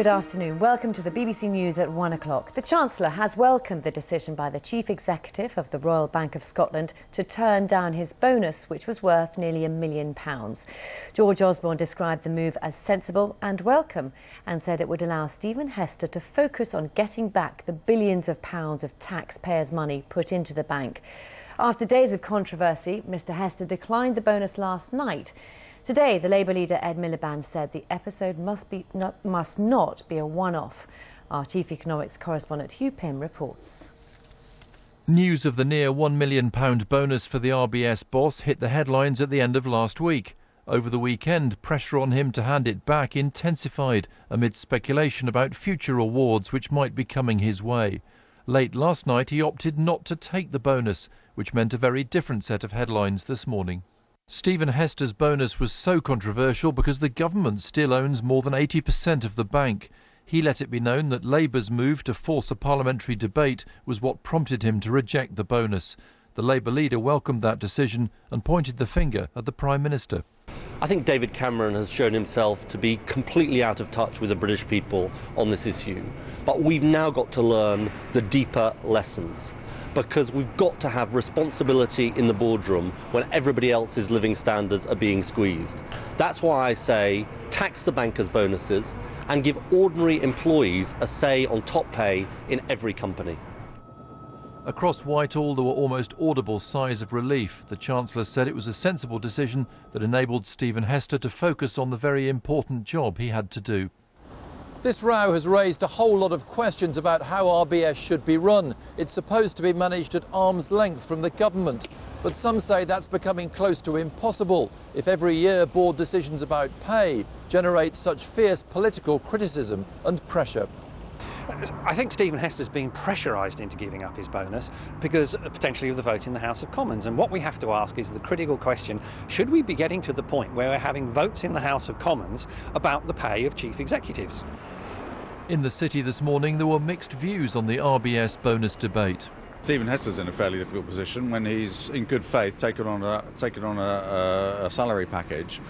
Good afternoon. Welcome to the BBC News at 1 o'clock. The Chancellor has welcomed the decision by the Chief Executive of the Royal Bank of Scotland to turn down his bonus, which was worth nearly £1 million. George Osborne described the move as sensible and welcome and said it would allow Stephen Hester to focus on getting back the billions of pounds of taxpayers' money put into the bank. After days of controversy, Mr Hester declined the bonus last night. Today, the Labour leader Ed Miliband said the episode must not be a one-off. Our chief economics correspondent Hugh Pym reports. News of the near £1 million bonus for the RBS boss hit the headlines at the end of last week. Over the weekend, pressure on him to hand it back intensified amid speculation about future awards which might be coming his way. Late last night, he opted not to take the bonus, which meant a very different set of headlines this morning. Stephen Hester's bonus was so controversial because the government still owns more than 80% of the bank. He let it be known that Labour's move to force a parliamentary debate was what prompted him to reject the bonus. The Labour leader welcomed that decision and pointed the finger at the Prime Minister. I think David Cameron has shown himself to be completely out of touch with the British people on this issue. But we've now got to learn the deeper lessons, because we've got to have responsibility in the boardroom when everybody else's living standards are being squeezed. That's why I say tax the bankers' bonuses and give ordinary employees a say on top pay in every company. Across Whitehall, there were almost audible sighs of relief. The Chancellor said it was a sensible decision that enabled Stephen Hester to focus on the very important job he had to do. This row has raised a whole lot of questions about how RBS should be run. It's supposed to be managed at arm's length from the government, but some say that's becoming close to impossible if every year board decisions about pay generate such fierce political criticism and pressure. I think Stephen Hester's being pressurised into giving up his bonus because potentially of the vote in the House of Commons. And what we have to ask is the critical question, should we be getting to the point where we're having votes in the House of Commons about the pay of chief executives? In the city this morning, there were mixed views on the RBS bonus debate. Stephen Hester's in a fairly difficult position when he's, in good faith, taken on a salary package,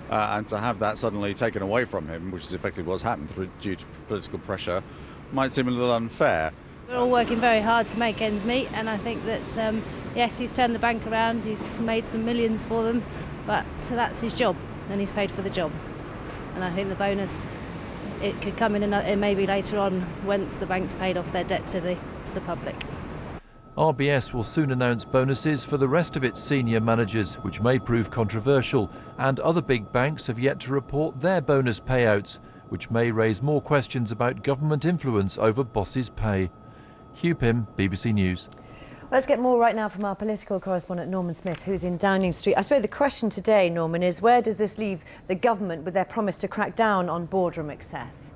and to have that suddenly taken away from him, which is effectively what's happened due to political pressure, might seem a little unfair. We're all working very hard to make ends meet, and I think that yes, he's turned the bank around, he's made some millions for them, but that's his job and he's paid for the job. And I think the bonus, it could come in maybe later on once the bank's paid off their debt to the public. RBS will soon announce bonuses for the rest of its senior managers, which may prove controversial, and other big banks have yet to report their bonus payouts, which may raise more questions about government influence over bosses' pay. Hugh Pym, BBC News. Let's get more right now from our political correspondent Norman Smith, who's in Downing Street. I suppose the question today, Norman, is where does this leave the government with their promise to crack down on boardroom excess?